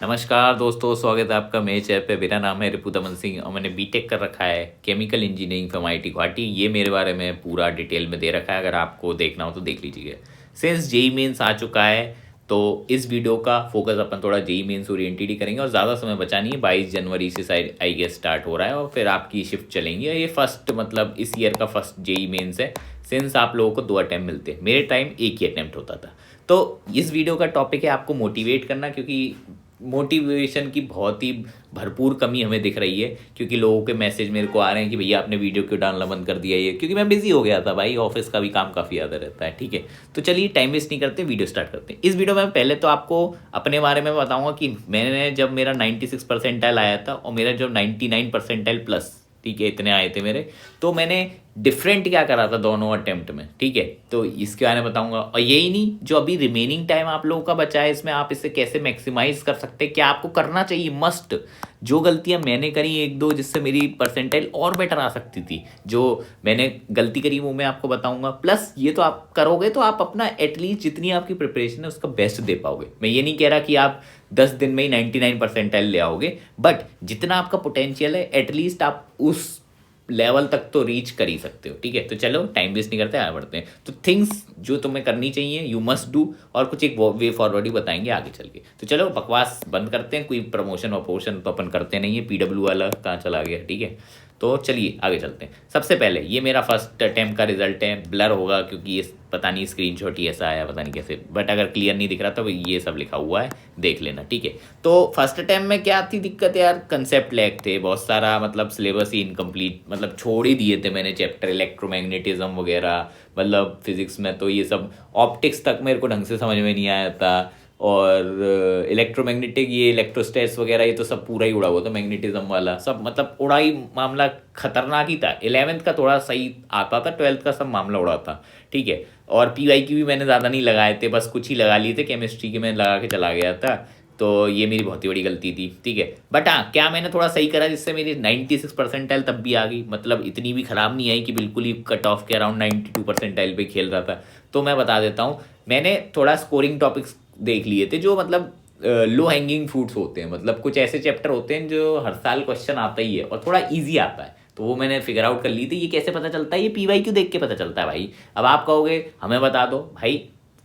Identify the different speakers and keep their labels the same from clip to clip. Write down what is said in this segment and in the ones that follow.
Speaker 1: नमस्कार दोस्तों, स्वागत है आपका मेरे चैनल पे। मेरा नाम है रिपुदमन सिंह और मैंने बीटेक कर रखा है chemical engineering from IIT Guwahati. ये मेरे बारे में पूरा डिटेल में दे रखा है, अगर आपको देखना हो तो देख लीजिए। सिंस जेई मेंस आ चुका है तो इस वीडियो का फोकस अपन थोड़ा जेई मेंस ओरिएंटेड ही करेंगे और ज़्यादा समय बचा नहीं है। 22 जनवरी से शायद आई गेस स्टार्ट हो रहा है और फिर आपकी शिफ्ट चलेंगी। ये फर्स्ट मतलब इस ईयर का फर्स्ट जेई मेंस है। सिंस आप लोगों को 2 अटैम्प्ट मिलते हैं, मेरे टाइम एक ही अटैम्प्ट होता था। तो इस वीडियो का टॉपिक है आपको मोटिवेट करना, क्योंकि मोटिवेशन की बहुत ही भरपूर कमी हमें दिख रही है। क्योंकि लोगों के मैसेज मेरे को आ रहे हैं कि भैया आपने वीडियो क्यों डालना बंद कर दिया। ये क्योंकि मैं बिजी हो गया था भाई, ऑफिस का भी काम काफ़ी ज़्यादा रहता है। ठीक है, तो चलिए टाइम वेस्ट नहीं करते, वीडियो स्टार्ट करते हैं। इस वीडियो में पहले तो आपको अपने बारे में बताऊंगा कि मैंने जब मेरा 96 परसेंटाइल आया था और मेरा जो 99 परसेंटाइल प्लस, ठीक है, इतने आए थे मेरे, तो मैंने डिफरेंट क्या करा था दोनों अटेम्प्ट में। ठीक है, तो इसके बारे में बताऊंगा। और यही नहीं, जो अभी रिमेनिंग टाइम आप लोगों का बचा है इसमें आप इसे कैसे मैक्सिमाइज कर सकते हैं, क्या आपको करना चाहिए मस्ट। जो गलतियां मैंने करी एक दो जिससे मेरी परसेंटाइल और बेटर आ सकती थी, जो मैंने गलती करी वो मैं आपको बताऊंगा। प्लस ये तो आप करोगे तो आप अपना एटलीस्ट जितनी आपकी प्रिपरेशन है उसका बेस्ट दे पाओगे। मैं ये नहीं कह रहा कि आप 10 दिन में ही 99 परसेंटाइल ले आओगे, बट जितना आपका पोटेंशियल है एटलीस्ट आप उस लेवल तक तो रीच कर ही सकते हो। ठीक है, तो चलो टाइम वेस्ट नहीं करते, आगे बढ़ते हैं। तो थिंग्स जो तुम्हें करनी चाहिए, यू मस्ट डू, और कुछ एक वे फॉरवर्ड ही बताएंगे आगे चल के। तो चलो बकवास बंद करते हैं, कोई प्रमोशन वपोशन तो अपन करते नहीं है। पीडब्ल्यू वाला कहाँ चला गया। ठीक है, तो चलिए आगे चलते हैं। सबसे पहले ये मेरा फर्स्ट अटैम्प्ट का रिजल्ट है। ब्लर होगा क्योंकि ये पता नहीं स्क्रीनशॉट ही ऐसा आया, पता नहीं कैसे, बट अगर क्लियर नहीं दिख रहा तो ये सब लिखा हुआ है, देख लेना। ठीक है, तो फर्स्ट अटैम्प्ट में क्या थी दिक्कत यार, कंसेप्ट लैग थे बहुत सारा, मतलब सिलेबस ही इनकम्प्लीट, मतलब छोड़ ही दिए थे मैंने चैप्टर इलेक्ट्रोमैग्नेटिज्म वगैरह। मतलब फिजिक्स में तो ये सब, ऑप्टिक्स तक मेरे को ढंग से समझ में नहीं आया था। और इलेक्ट्रोमैग्नेटिक ये इलेक्ट्रोस्टैट्स वगैरह ये तो सब पूरा ही उड़ा हुआ था, मैग्नेटिज्म वाला सब, मतलब उड़ा ही मामला, खतरनाक ही था। 11th का थोड़ा सही आता था, 12th का सब मामला उड़ा था। ठीक है, और पीवाई की भी मैंने ज़्यादा नहीं लगाए थे, बस कुछ ही लगा लिए थे, केमिस्ट्री के मैं लगा के चला गया था। तो ये मेरी बहुत ही बड़ी गलती थी। ठीक है, बट हाँ, क्या मैंने थोड़ा सही करा जिससे मेरी 96 परसेंटाइल तब भी आ गई, मतलब इतनी भी ख़राब नहीं आई कि बिल्कुल ही कट ऑफ के अराउंड 92 परसेंटाइल पे खेल रहा था। तो मैं बता देता हूँ, मैंने थोड़ा स्कोरिंग टॉपिक्स देख लिए थे जो मतलब लो हैंगिंग फ्रूट्स होते हैं। मतलब कुछ ऐसे चैप्टर होते हैं जो हर साल क्वेश्चन आता ही है और थोड़ा ईजी आता है, तो वो मैंने फिगर आउट कर ली थी। ये कैसे पता चलता है, ये पीवाई क्यू देख के पता चलता है भाई। अब आप कहोगे हमें बता दो, भाई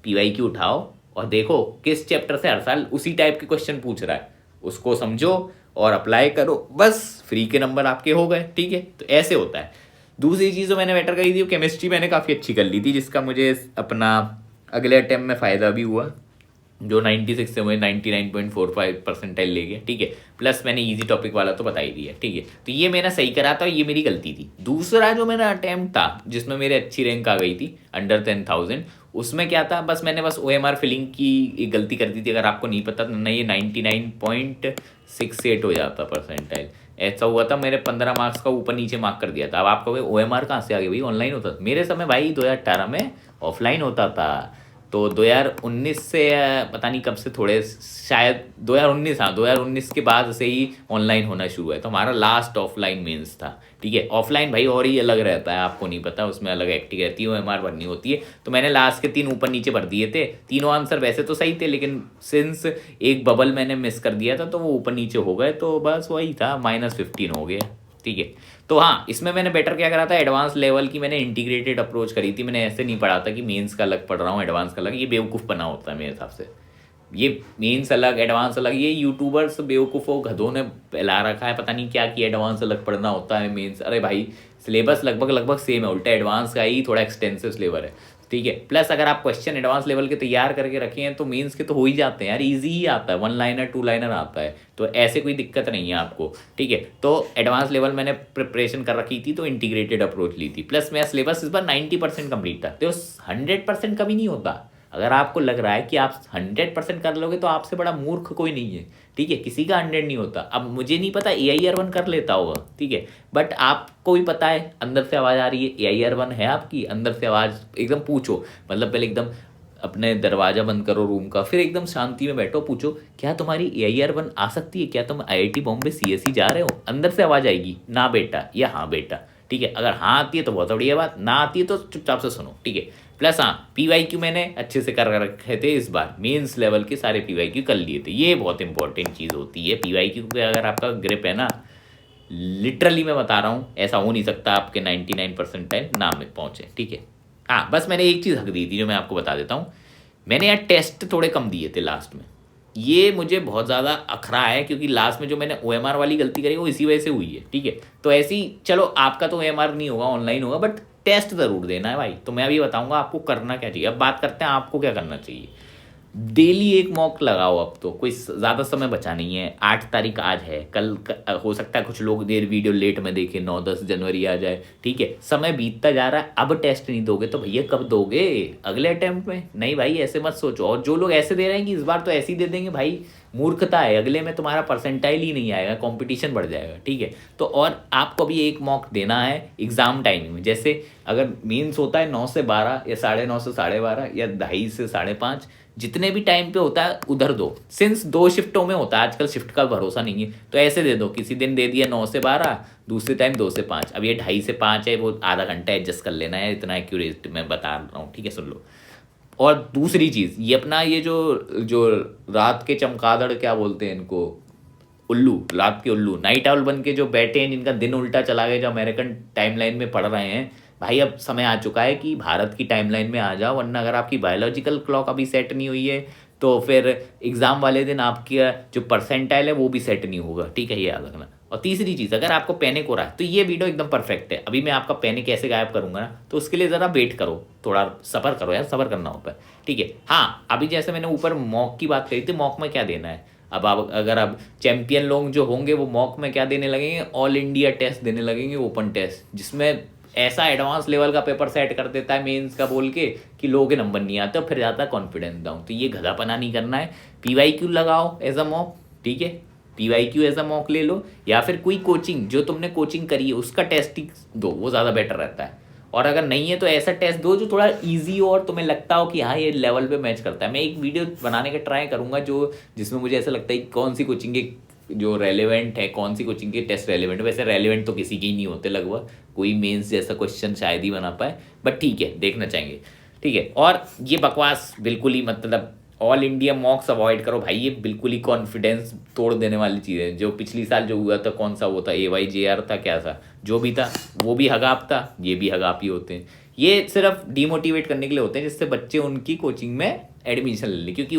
Speaker 1: पीवाई क्यू उठाओ और देखो किस चैप्टर से हर साल उसी टाइप के क्वेश्चन पूछ रहा है, उसको समझो और अप्लाई करो, बस फ्री के नंबर आपके हो गए। ठीक है, तो ऐसे होता है। दूसरी चीज़ जो मैंने बेटर करी थी, केमिस्ट्री मैंने काफ़ी अच्छी कर ली थी, जिसका मुझे अपना अगले अटैम्प्ट में फ़ायदा भी हुआ। जो 96 से मुझे 99.45 परसेंटाइल ले गया। ठीक है, प्लस मैंने इजी टॉपिक वाला तो बता ही दिया। ठीक है, तो ये मैंने सही करा था, ये मेरी गलती थी। दूसरा जो मेरा अटैम्प्ट था जिसमें मेरे अच्छी रैंक आ गई थी अंडर 10,000, उसमें क्या था, मैंने बस OMR फिलिंग की एक गलती कर दी थी। अगर आपको नहीं पता ना, ये 99.68 हो जाता परसेंटाइल, ऐसा हुआ था। मेरे 15 मार्क्स का ऊपर नीचे मार्क कर दिया था। अब आप कहोगे OMR कहाँ से आ गई भाई, ऑनलाइन होता था मेरे समय भाई, 2018 में ऑफलाइन होता था। तो 2019 से पता नहीं कब से, थोड़े शायद 2019, हाँ 2019 के बाद से ही ऑनलाइन होना शुरू है। तो हमारा लास्ट ऑफलाइन मेंस था। ठीक है, ऑफलाइन भाई और ही अलग रहता है, आपको नहीं पता, उसमें अलग एक्टिंग रहती है, OMR भरनी होती है। तो मैंने लास्ट के 3 ऊपर नीचे भर दिए थे। तीनों आंसर वैसे तो सही थे, लेकिन सिंस एक बबल मैंने मिस कर दिया था तो वो ऊपर नीचे हो गए, तो बस वही था, -15 हो गया। ठीक है, तो हाँ, इसमें मैंने बेटर क्या करा था, एडवांस लेवल की मैंने इंटीग्रेटेड अप्रोच करी थी। मैंने ऐसे नहीं पढ़ा था कि मेंस का अलग पढ़ रहा हूँ एडवांस का अलग, ये बेवकूफ़ बना होता है मेरे हिसाब से। ये मेंस अलग एडवांस अलग, ये यूट्यूबर्स बेवकूफ़ों गधों ने फैला रखा है, पता नहीं क्या कि एडवांस अलग पढ़ना होता है मेंस। अरे भाई, सिलेबस लगभग लगभग सेम है, उल्टा एडवांस का ही थोड़ा एक्सटेंसिव सिलेबस है। ठीक है, प्लस अगर आप क्वेश्चन एडवांस लेवल के तैयार करके रखे हैं तो मेंस के तो हो ही जाते हैं यार, इजी ही आता है, 1 लाइनर 2 लाइनर आता है, तो ऐसे कोई दिक्कत नहीं है आपको। ठीक है, तो एडवांस लेवल मैंने प्रिपरेशन कर रखी थी तो इंटीग्रेटेड अप्रोच ली थी। प्लस मेरा सिलेबस इस बार 90% कंप्लीट था, तो 100% कभी नहीं होता। अगर आपको लग रहा है कि आप 100% कर लोगे तो आपसे बड़ा मूर्ख कोई नहीं है। ठीक है, किसी का 100 नहीं होता। अब मुझे नहीं पता, AIR1 कर लेता होगा, ठीक है, बट आपको भी पता है, अंदर से आवाज़ आ रही है, AIR1 है आपकी, अंदर से आवाज़ एकदम पूछो, मतलब पहले एकदम अपने दरवाज़ा बंद करो रूम का, फिर एकदम शांति में बैठो, पूछो क्या तुम्हारी AIR1 आ सकती है, क्या तुम IIT बॉम्बे CSE जा रहे हो, अंदर से आवाज़ आएगी, ना बेटा या हाँ बेटा। ठीक है। अगर हाँ आती है तो बहुत बढ़िया बात, ना आती है तो चुपचाप से सुनो, ठीक है। प्लस हाँ, PYQ मैंने अच्छे से कर रखे थे इस बार, मेंस लेवल के सारे PYQ कर लिए थे। ये बहुत इंपॉर्टेंट चीज़ होती है PYQ पे, अगर आपका ग्रिप है ना, लिटरली मैं बता रहा हूँ, ऐसा हो नहीं सकता आपके 99% टाइम ना में पहुँचे, ठीक है। हाँ बस मैंने एक चीज़ हक दी थी जो मैं आपको बता देता हूँ, मैंने यार टेस्ट थोड़े कम दिए थे लास्ट में, ये मुझे बहुत ज़्यादा अखरा है, क्योंकि लास्ट में जो मैंने OMR वाली गलती करी वो इसी वजह से हुई है, ठीक है। तो ऐसी, चलो आपका तो OMR नहीं होगा, ऑनलाइन होगा, बट टेस्ट ज़रूर देना है भाई। तो मैं अभी बताऊंगा आपको करना क्या चाहिए। अब बात करते हैं आपको क्या करना चाहिए। डेली एक मॉक लगाओ, अब तो कोई ज़्यादा समय बचा नहीं है, 8 तारीख आज है, कल हो सकता है कुछ लोग देर वीडियो लेट में देखें, 9-10 जनवरी आ जाए, ठीक है। समय बीतता जा रहा है, अब टेस्ट नहीं दोगे तो भैया कब दोगे, अगले अटेम्प्ट में? नहीं भाई ऐसे मत सोचो। और जो लोग ऐसे दे रहे हैं कि इस बार तो ऐसे ही दे देंगे, भाई मूर्खता है, अगले में तुम्हारा परसेंटाइल ही नहीं आएगा, कंपटीशन बढ़ जाएगा, ठीक है। तो और आपको अभी एक मॉक देना है एग्ज़ाम टाइमिंग में, जैसे अगर मीन्स होता है 9 से 12 या 9:30 से 12:30 या 2:30 से 5:30, जितने भी टाइम पे होता है उधर दो। सिंस 2 शिफ्टों में होता है, आजकल शिफ्ट का भरोसा नहीं है, तो ऐसे दे दो, किसी दिन दे दिया 9 से 12, दूसरे टाइम 2 से 5। अब ये 2:30 से 5 है, वो आधा घंटा एडजस्ट कर लेना है, इतना एक्यूरेट मैं बता रहा हूँ, ठीक है, सुन लो। और दूसरी चीज़, ये अपना ये जो जो रात के चमगादड़ क्या बोलते हैं इनको, उल्लू, रात के उल्लू, नाइट आउल बन के जो बैठे हैं, जिनका दिन उल्टा चला गया, जो अमेरिकन टाइमलाइन में पढ़ रहे हैं, भाई अब समय आ चुका है कि भारत की टाइमलाइन में आ जाओ, वरना अगर आपकी बायोलॉजिकल क्लॉक अभी सेट नहीं हुई है तो फिर एग्ज़ाम वाले दिन आपकी जो परसेंटाइल है वो भी सेट नहीं होगा, ठीक है, ये याद रखना। और तीसरी चीज़, अगर आपको पैनिक हो रहा है तो ये वीडियो एकदम परफेक्ट है। अभी मैं आपका पैनिक कैसे गायब करूंगा ना, तो उसके लिए ज़रा वेट करो, थोड़ा सफ़र करो यार, सफ़र करना होता है, ठीक है। हाँ अभी जैसे मैंने ऊपर मॉक की बात कही थी, मॉक में क्या देना है, अब आप अगर आप चैंपियन लोग जो होंगे वो मॉक में क्या देने लगेंगे, ऑल इंडिया टेस्ट देने लगेंगे, ओपन टेस्ट, जिसमें ऐसा एडवांस लेवल का पेपर सेट कर देता है मेंस का बोल के कि लोगों के नंबर नहीं आते, फिर जाता है कॉन्फिडेंस डाउन। तो ये गधापना नहीं करना है, PYQ लगाओ एज अ मॉक, ठीक है, PYQ एज अ मॉक ले लो, या फिर कोई कोचिंग जो तुमने कोचिंग करी है उसका टेस्ट दो, वो ज़्यादा बेटर रहता है। और अगर नहीं है तो ऐसा टेस्ट दो जो थोड़ा इजी हो और तुम्हें लगता हो कि हाँ ये लेवल पे मैच करता है। मैं एक वीडियो बनाने का ट्राई करूँगा जो जिसमें मुझे ऐसा लगता है कि कौन सी कोचिंग के जो रेलेवेंट है, कौन सी कोचिंग के टेस्ट रेलेवेंट है। वैसे रेलेवेंट तो किसी के ही नहीं होते लगभग, कोई मेंस जैसा क्वेश्चन शायद ही बना पाए, बट ठीक है देखना चाहेंगे, ठीक है। और ये बकवास बिल्कुल ही, मतलब ऑल इंडिया मॉक्स अवॉइड करो भाई, ये बिल्कुल ही कॉन्फिडेंस तोड़ देने वाली चीज़ है। जो पिछली साल जो हुआ था, कौन सा वो था, AYJR था, क्या था, जो भी था वो भी हगाप था, ये भी हगाप ही होते हैं। ये सिर्फ डीमोटिवेट करने के लिए होते हैं, जिससे बच्चे उनकी कोचिंग में एडमिशन ले लें, क्योंकि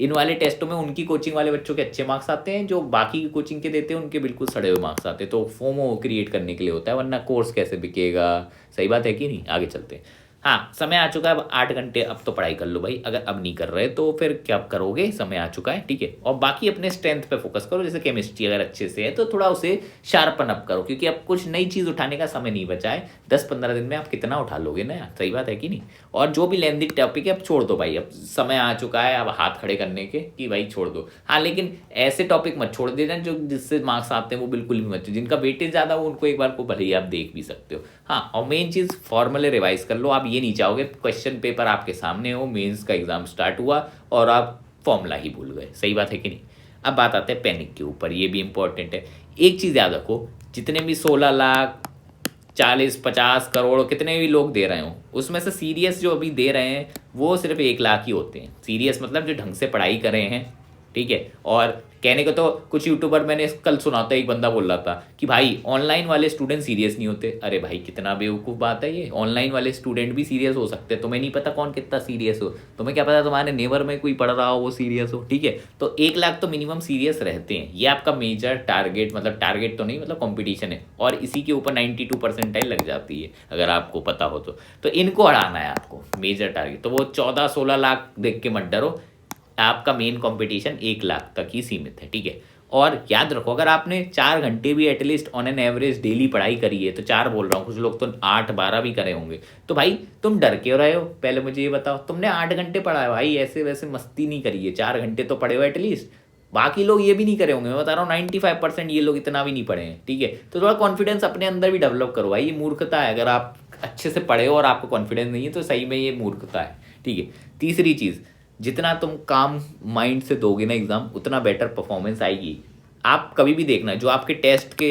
Speaker 1: इन वाले टेस्टों में उनकी कोचिंग वाले बच्चों के अच्छे मार्क्स आते हैं, जो बाकी की कोचिंग के देते हैं उनके बिल्कुल सड़े हुए मार्क्स आते हैं। तो फोमो क्रिएट करने के लिए होता है, वरना कोर्स कैसे बिकेगा, सही बात है कि नहीं। आगे चलते हैं। हाँ समय आ चुका है, अब 8 घंटे अब तो पढ़ाई कर लो भाई, अगर अब नहीं कर रहे तो फिर क्या करोगे, समय आ चुका है, ठीक है। और बाकी अपने स्ट्रेंथ पे फोकस करो, जैसे केमिस्ट्री अगर अच्छे से है तो थोड़ा उसे शार्पन अप करो, क्योंकि अब कुछ नई चीज़ उठाने का समय नहीं बचा है। 10-15 दिन में आप कितना उठा लोगे ना यार, सही बात है कि नहीं। और जो भी लेंदी टॉपिक है अब छोड़ दो भाई, अब समय आ चुका है अब हाथ खड़े करने के कि भाई छोड़ दो। हाँ लेकिन ऐसे टॉपिक मत छोड़ देना जो जिससे मार्क्स आते हैं वो बिल्कुल भी मत, जिनका वेटेज ज़्यादा हो उनको एक बार को भले ही आप देख भी सकते हो। हाँ और मेन चीज़ फॉर्मूले रिवाइज कर लो। आप ये नहीं चाहोगे क्वेश्चन पेपर आपके सामने हो, मेंस का एग्जाम स्टार्ट हुआ और आप फॉर्मूला ही भूल गए, सही बात है कि नहीं। अब बात आते हैं पैनिक के ऊपर, ये भी इंपॉर्टेंट है। एक चीज़ याद रखो, जितने भी 16 लाख 40-50 करोड़ कितने भी लोग दे रहे हो, उसमें से सीरियस जो अभी दे रहे हैं वो सिर्फ 1 लाख ही होते हैं। सीरियस मतलब जो ढंग से पढ़ाई कर रहे हैं, ठीक है। और कहने को तो कुछ यूट्यूबर, मैंने कल सुना था, एक बंदा बोल रहा था कि भाई ऑनलाइन वाले स्टूडेंट सीरियस नहीं होते। अरे भाई कितना बेवकूफ़ बात है ये, ऑनलाइन वाले स्टूडेंट भी सीरियस हो सकते हैं। तुम्हें नहीं पता कौन कितना सीरियस हो, तुम्हें क्या पता तुम्हारे नेबर में कोई पढ़ रहा हो वो सीरियस हो, ठीक है। तो 1 लाख तो मिनिमम सीरियस रहते हैं, ये आपका मेजर टारगेट, मतलब टारगेट तो नहीं, मतलब कॉम्पिटिशन है। और इसी के ऊपर 92 परसेंटाइल लग जाती है, अगर आपको पता हो तो इनको हराना है आपको, मेजर टारगेट। तो वो 14-16 लाख देख के मत डरो, आपका मेन कंपटीशन 1 लाख तक ही सीमित है, ठीक है। और याद रखो, अगर आपने 4 घंटे भी at least on an average daily पढ़ाई करी है, तो 4 बोल रहा हूँ, कुछ लोग तो 8-12 भी करे होंगे, तो भाई तुम डर क्यों रहे हो। पहले मुझे ये बताओ, तुमने 8 घंटे पढ़ा है भाई, ऐसे वैसे मस्ती नहीं करी है, 4 घंटे तो पढ़े हो एटलीस्ट। बाकी लोग ये भी नहीं करे होंगे, मैं बता रहा हूँ 95% ये लोग इतना भी नहीं पढ़े हैं, ठीक है। तो थोड़ा कॉन्फिडेंस अपने अंदर भी डेवलप करो भाई, ये मूर्खता है। अगर आप अच्छे से पढ़े हो और आपको कॉन्फिडेंस नहीं है तो सही में ये मूर्खता है, ठीक है। तीसरी चीज़, जितना तुम काम माइंड से दोगे ना एग्ज़ाम, उतना बेटर परफॉर्मेंस आएगी। आप कभी भी देखना, जो आपके टेस्ट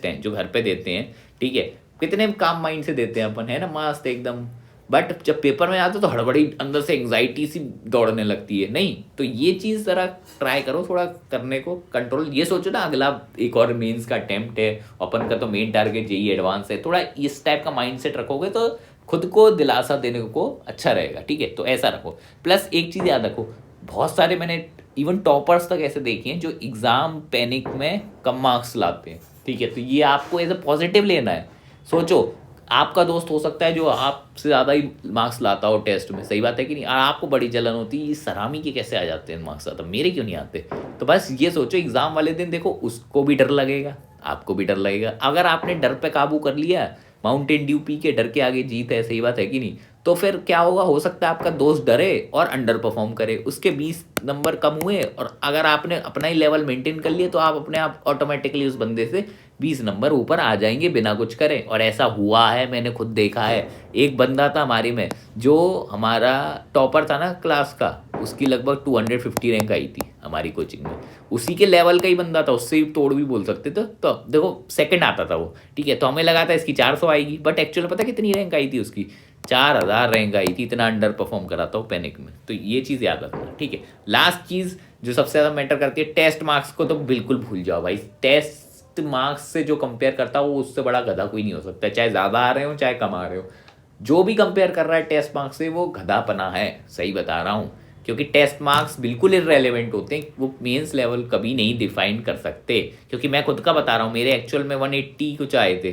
Speaker 1: हैं जो घर पे देते हैं, ठीक है। कितने काम माइंड से देते हैं अपन, है ना, मस्त एकदम, बट जब पेपर में आते तो हड़बड़ी अंदर से एंग्जाइटी सी दौड़ने लगती है। नहीं, तो ये चीज़ ज़रा ट्राई करो थोड़ा करने को कंट्रोल। ये सोचो ना अगला एक और मेंस का अटेम्प्ट है, अपन का तो मेन टारगेट जेईई एडवांस है, थोड़ा इस टाइप का माइंडसेट रखोगे तो खुद को दिलासा देने को अच्छा रहेगा, ठीक है। तो ऐसा रखो। प्लस एक चीज़ याद रखो, बहुत सारे मैंने इवन टॉपर्स तक ऐसे देखे हैं जो एग्ज़ाम पैनिक में कम मार्क्स लाते हैं, ठीक है। तो ये आपको एज ए पॉजिटिव लेना है। सोचो आपका दोस्त हो सकता है जो आपसे ज़्यादा ही मार्क्स लाता हो टेस्ट में, सही बात है कि नहीं, और आपको बड़ी जलन होती है, ये सरामी के कैसे आ जाते हैं मार्क्स ज़्यादा, मेरे क्यों नहीं आते। तो बस ये सोचो एग्ज़ाम वाले दिन देखो उसको भी डर लगेगा, आपको भी डर लगेगा। अगर आपने डर पे काबू कर लिया, माउंटेन ड्यू पी के डर के आगे जीत है, सही बात है कि नहीं, तो फिर क्या होगा, हो सकता है आपका दोस्त डरे और अंडर परफॉर्म करे, उसके 20 नंबर कम हुए, और अगर आपने अपना ही लेवल मेंटेन कर लिया तो आप अपने आप ऑटोमेटिकली उस बंदे से 20 नंबर ऊपर आ जाएंगे बिना कुछ करे। और ऐसा हुआ है, मैंने खुद देखा है। एक बंदा था हमारे में जो हमारा टॉपर था ना क्लास का, उसकी लगभग 250 रैंक आई थी हमारी कोचिंग में, उसी के लेवल का ही बंदा था, उससे ही तोड़ भी बोल सकते थे। तो देखो सेकंड आता था वो, ठीक है, तो हमें लगा था इसकी 400 आएगी, बट एक्चुअल पता कितनी रैंक आई थी उसकी, 4000 रैंक आई थी। इतना अंडर परफॉर्म करा था वो पैनिक में। तो ये चीज़ याद रखना, ठीक है। लास्ट चीज़ जो सबसे ज़्यादा मैटर करती है, टेस्ट मार्क्स को तो बिल्कुल भूल जाओ भाई। टेस्ट मार्क्स से जो कंपेयर करता हो वो उससे बड़ा गधा कोई नहीं हो सकता, चाहे ज़्यादा आ रहे हो चाहे कम आ रहे हो। जो भी कंपेयर कर रहा है टेस्ट मार्क्स से वो गधापना है, सही बता रहा हूँ। क्योंकि टेस्ट मार्क्स बिल्कुल इररेलेवेंट होते हैं, वो मेंस लेवल कभी नहीं डिफाइन कर सकते। क्योंकि मैं खुद का बता रहा हूँ, मेरे एक्चुअल में 180 कुछ आए थे,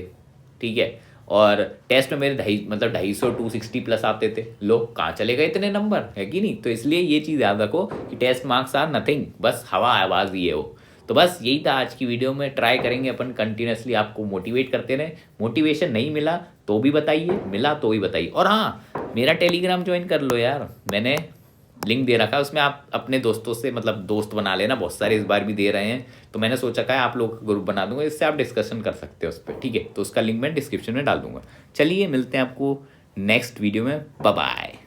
Speaker 1: ठीक है, और टेस्ट में मेरे 250 260 प्लस आते थे। लोग कहाँ चले गए इतने नंबर, है कि नहीं। तो इसलिए ये चीज़ याद रखो कि टेस्ट मार्क्स आर नथिंग, बस हवा आवाज़ ही है वो। तो बस यही था आज की वीडियो में। ट्राई करेंगे अपन कंटिन्यूसली आपको मोटिवेट करते रहे। मोटिवेशन नहीं मिला तो भी बताइए, मिला तो भी बताइए। और हाँ, मेरा टेलीग्राम ज्वाइन कर लो यार, मैंने लिंक दे रखा है, उसमें आप अपने दोस्तों से मतलब दोस्त बना लेना, बहुत सारे इस बार भी दे रहे हैं। तो मैंने सोचा है आप लोग का ग्रुप बना दूंगा, इससे आप डिस्कशन कर सकते हो उस पर, ठीक है। तो उसका लिंक मैं डिस्क्रिप्शन में डाल दूंगा। चलिए मिलते हैं आपको नेक्स्ट वीडियो में, बाय बाय।